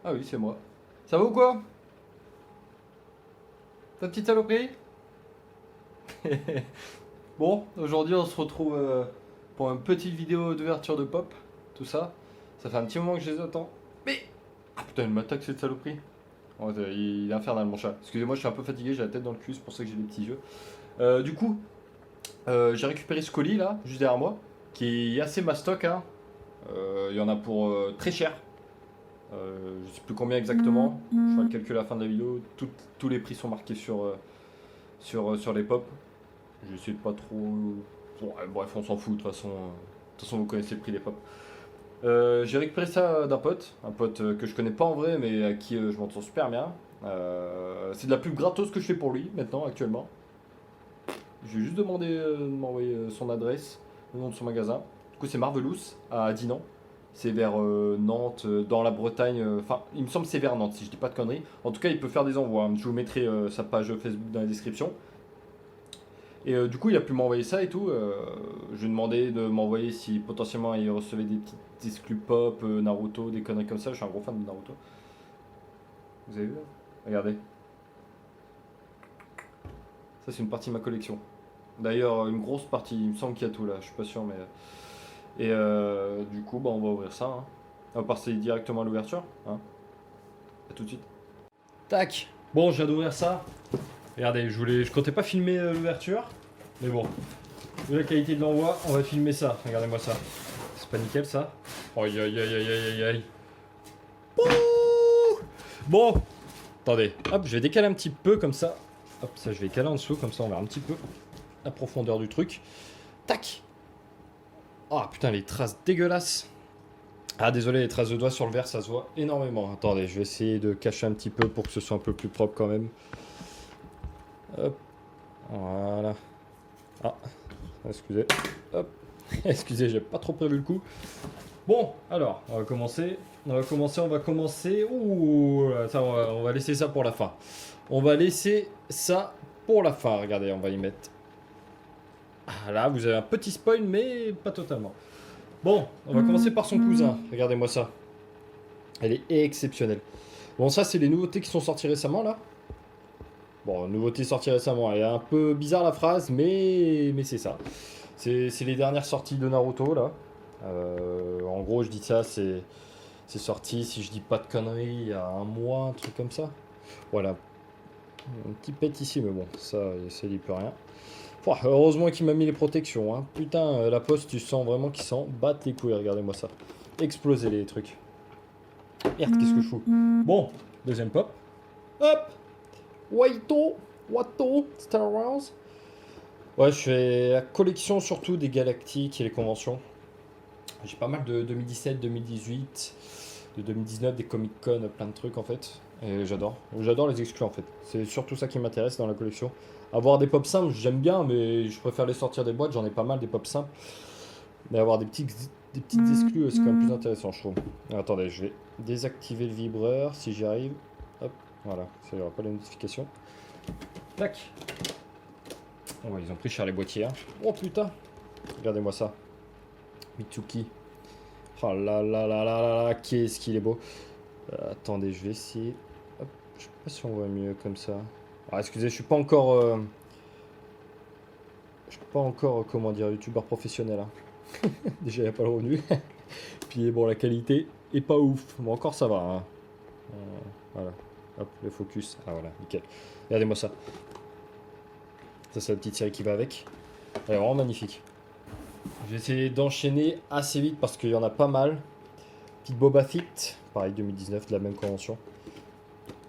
Ah oui, c'est moi. Ça va ou quoi? Ta petite saloperie? Bon, aujourd'hui on se retrouve pour une petite vidéo d'ouverture de pop, tout ça. Ça fait un petit moment que je les attends. Mais... Ah putain, il m'attaque cette saloperie. Oh, il est infernal mon chat. Excusez-moi, je suis un peu fatigué, j'ai la tête dans le cul, c'est pour ça que j'ai des petits yeux. Du coup, j'ai récupéré ce colis là, juste derrière moi, qui est assez mastoc, hein. Il y en a pour très cher. Je sais plus combien exactement. Je ferai le calcul à la fin de la vidéo. Tous les prix sont marqués sur les pop. J'essaie de pas trop. Bon, bref, on s'en fout. De toute façon, vous connaissez le prix des pop. J'ai récupéré ça d'un pote, un pote que je connais pas en vrai, mais à qui je m'entends super bien. C'est de la pub gratos que je fais pour lui maintenant, actuellement. Je lui ai juste demandé de m'envoyer son adresse, le nom de son magasin. Du coup, c'est Marvelous à Dinan. C'est vers Nantes, dans la Bretagne. Enfin, il me semble que c'est vers Nantes, si je dis pas de conneries. En tout cas, il peut faire des envois, hein. Je vous mettrai sa page Facebook dans la description. Et du coup, il a pu m'envoyer ça et tout. Je lui ai demandé de m'envoyer si potentiellement il recevait des petites exclus pop, Naruto, des conneries comme ça. Je suis un gros fan de Naruto. Vous avez vu là? Regardez. Ça, c'est une partie de ma collection. D'ailleurs, une grosse partie. Il me semble qu'il y a tout là. Je suis pas sûr, mais. Et du coup, bah, on va ouvrir ça, hein. On va passer directement à l'ouverture, hein. À tout de suite. Tac. Bon, je viens d'ouvrir ça. Regardez, je comptais pas filmer l'ouverture, mais bon, vu la qualité de l'envoi, on va filmer ça. Regardez-moi ça. C'est pas nickel ça. Aïe aïe aïe aïe aïe aïe aïe. Ouh. Bon, attendez. Hop, je vais décaler un petit peu comme ça. Hop, ça je vais caler en dessous, comme ça on verra un petit peu la profondeur du truc. Tac. Ah putain, les traces dégueulasses. Ah désolé, les traces de doigts sur le verre, ça se voit énormément. Attendez, je vais essayer de cacher un petit peu pour que ce soit un peu plus propre quand même. Hop, voilà. Ah, excusez. Hop, excusez, j'ai pas trop prévu le coup. Bon, alors, on va commencer. Ouh, ça, on va laisser ça pour la fin. On va laisser ça pour la fin. Regardez, on va y mettre. Ah là, vous avez un petit spoil, mais pas totalement. Bon, on va commencer par son cousin. Regardez-moi ça. Elle est exceptionnelle. Bon, ça, c'est les nouveautés qui sont sorties récemment, là. Bon, nouveauté sortie récemment. Elle est un peu bizarre, la phrase, mais c'est ça. C'est les dernières sorties de Naruto, là. En gros, je dis ça, c'est sorti, si je dis pas de conneries, il y a un mois, un truc comme ça. Voilà. Un petit pet ici, mais bon, ça n'y peut rien. Pouah, heureusement qu'il m'a mis les protections, hein. Putain, la poste, tu sens vraiment qu'ils s'en battent les couilles, regardez-moi ça. Exploser les trucs. Merde, qu'est-ce que je fous? Bon, deuxième pop. Hop! Watto, Star Wars. Ouais, je fais la collection surtout des galactiques et les conventions. J'ai pas mal de 2017, 2018, de 2019, des Comic-Con, plein de trucs en fait. Et j'adore. J'adore les exclus en fait. C'est surtout ça qui m'intéresse dans la collection. Avoir des pop simples, j'aime bien, mais je préfère les sortir des boîtes. J'en ai pas mal des pop simples. Mais avoir des petites exclus, c'est quand même plus intéressant, je trouve. Attendez, je vais désactiver le vibreur si j'y arrive. Hop, voilà, ça y aura pas la notification. Tac. Oh, ils ont pris cher les boîtiers, hein. Oh putain. Regardez-moi ça. Mitsuki. Oh là là là là là là, qu'est-ce qu'il est beau. Attendez, je vais essayer. Hop, je sais pas si on voit mieux comme ça. Ah, excusez, je suis pas encore... je suis pas encore, comment dire, youtubeur professionnel, hein. Déjà, il n'y a pas le revenu. Puis bon, la qualité est pas ouf. Bon, encore ça va, hein. Voilà. Hop, le focus. Ah voilà, nickel. Regardez-moi ça. Ça, c'est la petite série qui va avec. Elle est vraiment magnifique. Je vais essayer d'enchaîner assez vite parce qu'il y en a pas mal. Petite Boba Fett, pareil 2019, de la même convention.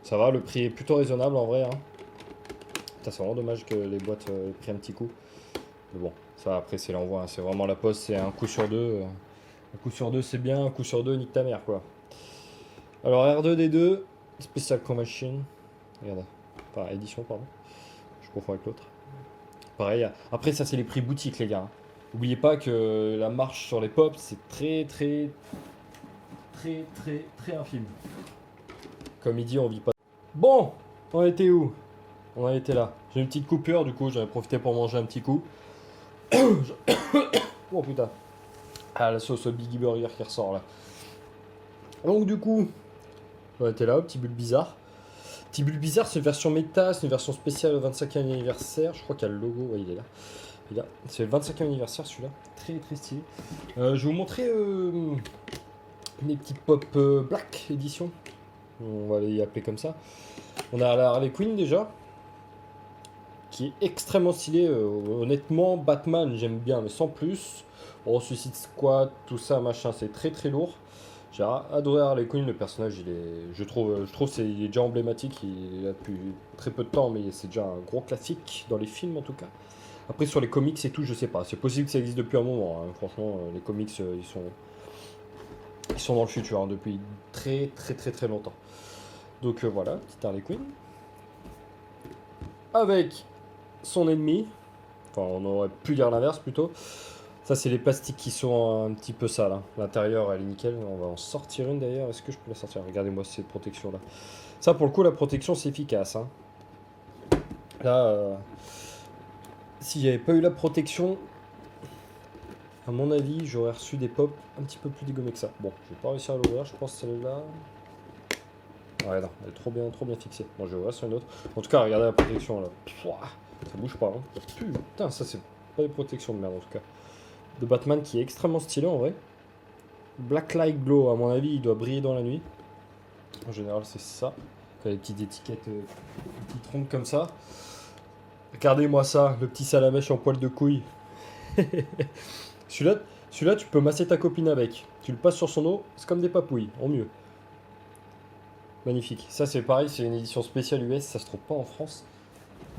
Ça va, le prix est plutôt raisonnable en vrai, hein. C'est vraiment dommage que les boîtes aient pris un petit coup. Mais bon, ça après c'est l'envoi, hein. C'est vraiment la poste, c'est un coup sur deux. Un coup sur deux c'est bien, un coup sur deux nique ta mère quoi. Alors R2D2, Special Convention. Regarde, enfin édition pardon. Je confonds avec l'autre. Pareil, après ça c'est les prix boutique les gars, hein. N'oubliez pas que la marche sur les pops c'est très infime. Comme il dit, on vit pas. Bon, on était où? On en était là. J'ai une petite coupure, du coup j'avais profité pour manger un petit coup. Oh putain. Ah la sauce Biggie Burger qui ressort là. Donc du coup, Ouais, t'es là, petit bulle bizarre. Petit bulle bizarre, c'est une version méta, c'est une version spéciale au 25e anniversaire. Je crois qu'il y a le logo, ouais, il est là. Il est là. C'est le 25e anniversaire celui-là. Très très stylé. Je vais vous montrer les petits pop black édition. On va les appeler comme ça. On a la Harley Quinn déjà, qui est extrêmement stylé. Honnêtement, Batman, j'aime bien, mais sans plus. Bon, Suicide Squad, tout ça, machin, c'est très très lourd. J'ai adoré Harley Quinn, le personnage, je trouve il est déjà emblématique. Il est là depuis très peu de temps, mais c'est déjà un gros classique dans les films en tout cas. Après, sur les comics et tout, je sais pas. C'est possible que ça existe depuis un moment, hein. Franchement, les comics, ils sont dans le futur, hein, depuis très très très très longtemps. Donc voilà, petite Harley Quinn. Avec son ennemi. Enfin, on aurait pu dire l'inverse plutôt. Ça, c'est les plastiques qui sont un petit peu sales, hein. L'intérieur, elle est nickel. On va en sortir une d'ailleurs. Est-ce que je peux la sortir? Regardez-moi cette protection-là. Ça, pour le coup, la protection, c'est efficace, hein. Là, si j'avais pas eu la protection, à mon avis, j'aurais reçu des pops un petit peu plus dégommés que ça. Bon, je vais pas réussir à l'ouvrir. Je pense celle-là. Ouais, non, elle est trop bien fixée. Bon, je vais ouvrir sur une autre. En tout cas, regardez la protection là. Pouah, ça bouge pas, hein. Putain, ça, c'est pas des protections de merde en tout cas. De Batman qui est extrêmement stylé en vrai. Black Light Glow, à mon avis, il doit briller dans la nuit. En général, c'est ça. Quand les petites étiquettes, petites rondes comme ça. Regardez-moi ça, le petit salamèche en poil de couille. Celui-là, tu peux masser ta copine avec. Tu le passes sur son eau, c'est comme des papouilles, en mieux. Magnifique. Ça, c'est pareil, c'est une édition spéciale US, ça se trouve pas en France.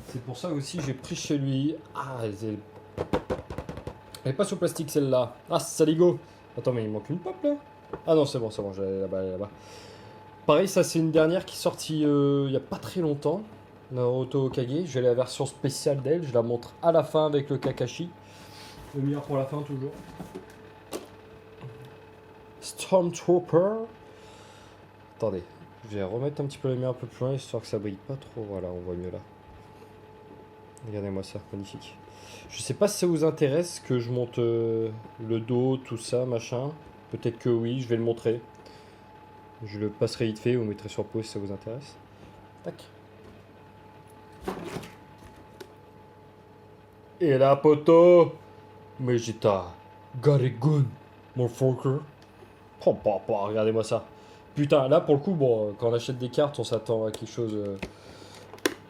C'est pour ça aussi j'ai pris chez lui. Ah, elle est pas sur plastique celle-là. Ah, saligo. Attends, mais il manque une pop là. Ah non, c'est bon, j'allais là-bas, là-bas. Pareil, ça c'est une dernière qui est sortie il y a pas très longtemps. Naruto Kage. J'ai la version spéciale d'elle. Je la montre à la fin avec le Kakashi. Le meilleur pour la fin toujours. Stormtrooper. Attendez, je vais remettre un petit peu la lumière un peu plus loin histoire que ça brille pas trop. Voilà, on voit mieux là. Regardez-moi ça, magnifique. Je sais pas si ça vous intéresse que je monte le dos, tout ça, machin. Peut-être que oui, je vais le montrer. Je le passerai vite fait, vous mettrez sur pause si ça vous intéresse. Tac. Et là, poteau, Vegeta, Garigun, motherfucker. Oh, regardez-moi ça. Putain, là pour le coup, bon, quand on achète des cartes, on s'attend à quelque chose.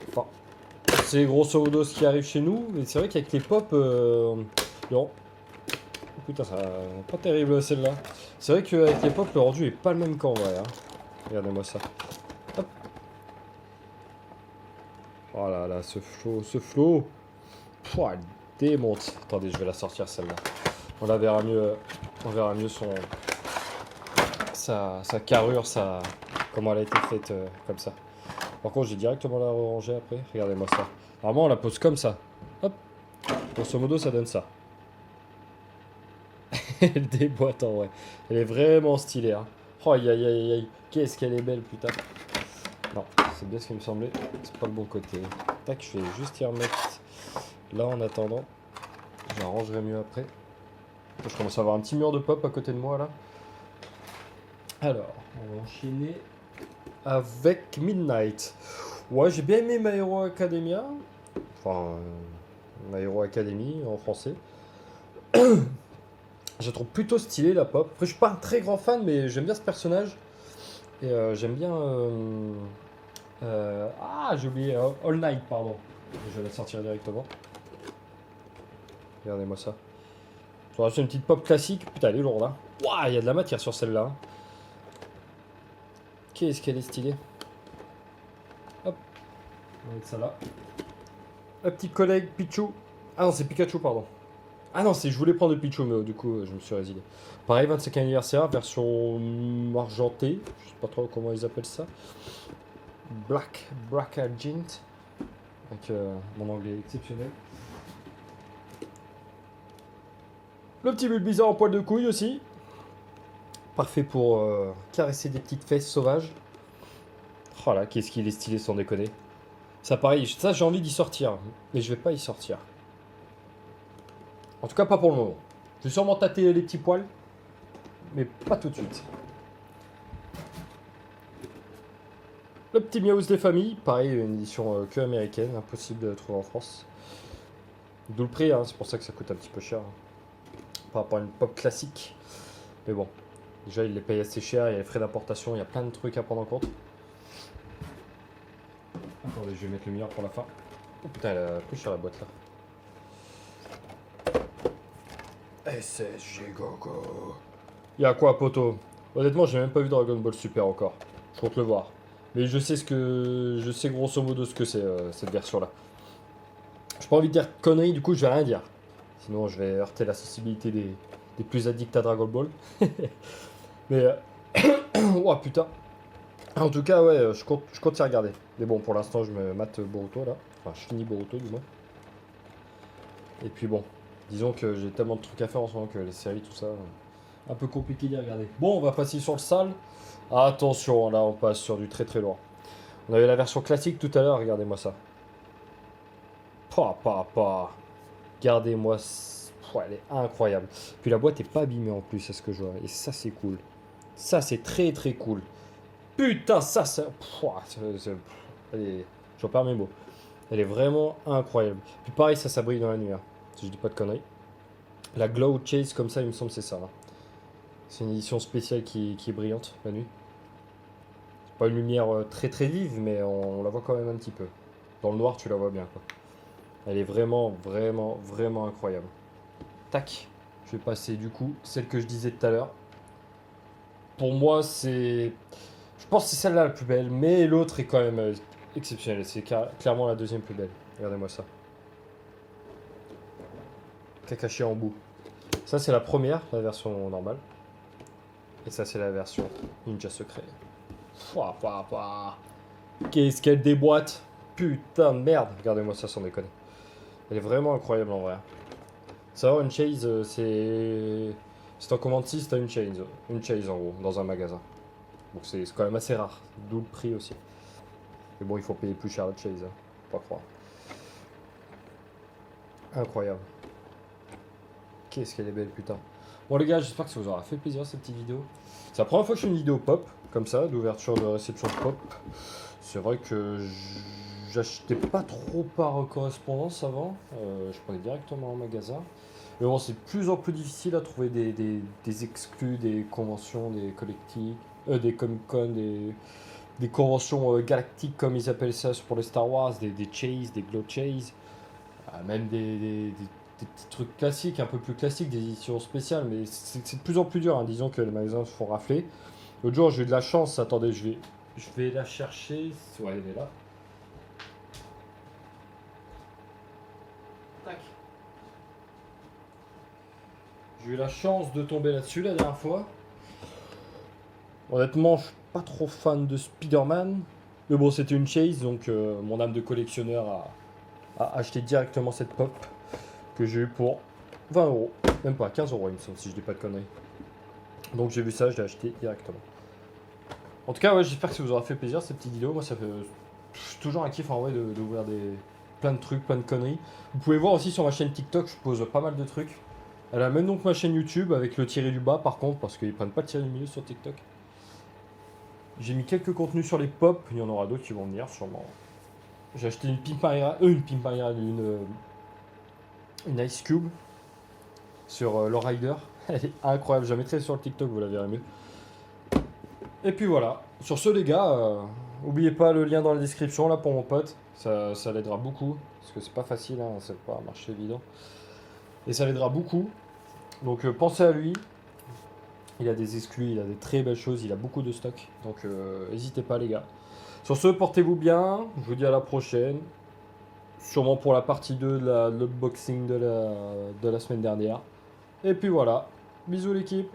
Enfin, c'est grosso modo ce qui arrive chez nous, mais c'est vrai qu'avec les pop, non. Putain, ça pas terrible celle-là. C'est vrai qu'avec les pop, le rendu est pas le même qu'en vrai, hein. Regardez-moi ça. Hop. Oh là là, ce flow. Pouah, elle démonte. Attendez, je vais la sortir celle-là. On la verra mieux. On verra mieux sa carrure, comment elle a été faite comme ça. Par contre, j'ai directement la ranger après. Regardez-moi ça. Normalement, on la pose comme ça. Hop. Grosso modo, ça donne ça. Elle déboîte en vrai. Elle est vraiment stylée, hein. Oh, aïe aïe aïe aïe. Qu'est-ce qu'elle est belle, putain. Non, c'est bien ce qui me semblait. C'est pas le bon côté. Tac, je vais juste y remettre là en attendant. Je l'arrangerai mieux après. Je commence à avoir un petit mur de pop à côté de moi là. Alors, on va enchaîner avec Midnight. Ouais, j'ai bien aimé My Hero Academia. Enfin, My Hero Academy en français. Je la trouve plutôt stylée la pop. Après, je suis pas un très grand fan, mais j'aime bien ce personnage. Et j'aime bien. J'ai oublié. All Night, pardon. Je vais la sortir directement. Regardez-moi ça. C'est une petite pop classique. Putain, elle est lourde, hein. Waouh, il y a de la matière sur celle-là. Qu'est-ce qu'elle est stylée. Hop. On va mettre ça là. Un petit collègue Pichu. Ah non, c'est Pikachu, pardon. Ah non, je voulais prendre le Pichu, mais du coup, je me suis résilié. Pareil, 25e anniversaire, version argentée. Je sais pas trop comment ils appellent ça. Black Argent. Avec mon anglais exceptionnel. Le petit Bulbizarre en poil de couille aussi. Parfait pour caresser des petites fesses sauvages. Oh là, qu'est-ce qu'il est stylé sans déconner. Ça pareil, ça j'ai envie d'y sortir. Mais je vais pas y sortir. En tout cas pas pour le moment. Je vais sûrement tâter les petits poils. Mais pas tout de suite. Le petit Miaus des familles, pareil, une édition que américaine, impossible de trouver en France. D'où le prix, hein, c'est pour ça que ça coûte un petit peu cher. Par rapport à une pop classique. Mais bon, déjà il les paye assez cher, il y a les frais d'importation, il y a plein de trucs à prendre en compte. Attendez, je vais mettre le meilleur pour la fin. Oh putain, elle a plus sur la boîte là. SSG Gogo. Il y a quoi, poteau? Honnêtement, j'ai même pas vu Dragon Ball Super encore. Je compte le voir. Mais je sais grosso modo ce que c'est cette version-là. J'ai pas envie de dire conneries, du coup je vais rien dire. Sinon je vais heurter la sensibilité des plus addicts à Dragon Ball. Mais oh putain. En tout cas ouais, je compte y regarder. Mais bon, pour l'instant je me mate Boruto là. Enfin je finis Boruto du moins. Et puis bon, disons que j'ai tellement de trucs à faire en ce moment que les séries tout ça, un peu compliqué d'y regarder. Bon, on va passer sur le sale. Attention, là on passe sur du très très lourd. On avait la version classique tout à l'heure, regardez-moi ça. Regardez-moi. Elle est incroyable. Puis la boîte est pas abîmée en plus, c'est ce que je vois. Et ça, c'est cool. Ça, c'est très très cool. Putain, ça, j'en perds mes mots. Elle est vraiment incroyable. Puis pareil, ça brille dans la nuit. Hein, si je dis pas de conneries. La Glow Chase, comme ça, il me semble, c'est ça. Hein. C'est une édition spéciale qui est brillante la nuit. C'est pas une lumière très très vive, mais on la voit quand même un petit peu. Dans le noir, tu la vois bien, quoi. Elle est vraiment, vraiment, vraiment incroyable. Tac. Je vais passer du coup celle que je disais tout à l'heure. Pour moi, c'est... Je pense que c'est celle-là la plus belle, mais l'autre est quand même exceptionnelle. C'est clairement la deuxième plus belle. Regardez-moi ça. Kakashi en bout. Ça, c'est la première, la version normale. Et ça, c'est la version Ninja Secret. Qu'est-ce qu'elle déboîte. Putain de merde. Regardez-moi ça sans déconner. Elle est vraiment incroyable en vrai. Savoir une chase, c'est... Si t'en commandes 6, t'as une chase en gros, dans un magasin. Donc c'est quand même assez rare, d'où le prix aussi. Mais bon, il faut payer plus cher la chase, hein. Faut pas croire. Incroyable. Qu'est-ce qu'elle est belle, putain. Bon les gars, j'espère que ça vous aura fait plaisir cette petite vidéo. C'est la première fois que je fais une vidéo pop, comme ça, d'ouverture de réception de pop. C'est vrai que j'achetais pas trop par correspondance avant. Je prenais directement en magasin. Mais bon, c'est de plus en plus difficile à trouver des exclus, des conventions, des collectifs, des Comic-Con, des conventions galactiques comme ils appellent ça pour les Star Wars, des Chase, des Glow Chase, même des petits trucs classiques, un peu plus classiques, des éditions spéciales, mais c'est de plus en plus dur, hein. Disons que les magasins se font rafler. L'autre jour, j'ai eu de la chance, attendez, je vais la chercher, ouais, elle est là. Tac. J'ai eu la chance de tomber là-dessus la dernière fois. Honnêtement, je suis pas trop fan de Spider-Man. Mais bon, c'était une chase, donc mon âme de collectionneur a acheté directement cette pop que j'ai eu pour 20 euros. Même pas, 15 euros, il me semble, si je dis pas de conneries. Donc j'ai vu ça, je l'ai acheté directement. En tout cas, ouais, j'espère que ça vous aura fait plaisir cette petite vidéo. Moi, ça fait toujours un kiff en vrai d'ouvrir plein de trucs, plein de conneries. Vous pouvez voir aussi sur ma chaîne TikTok, je pose pas mal de trucs. Elle a même donc ma chaîne YouTube avec le tiré du bas par contre, parce qu'ils prennent pas le tiré du milieu sur TikTok. J'ai mis quelques contenus sur les pop, il y en aura d'autres qui vont venir sûrement. J'ai acheté une une Ice Cube sur Lowrider. Elle est incroyable, je la mettrai sur le TikTok, vous la verrez mieux. Et puis voilà, sur ce les gars, n'oubliez pas le lien dans la description là pour mon pote, ça l'aidera beaucoup, parce que c'est pas facile, hein, c'est pas un marché évident. Et ça l'aidera beaucoup, donc pensez à lui. Il a des exclus, il a des très belles choses, il a beaucoup de stock. Donc n'hésitez pas les gars. Sur ce, portez-vous bien. Je vous dis à la prochaine. Sûrement pour la partie 2 de l'unboxing de la semaine dernière. Et puis voilà. Bisous l'équipe.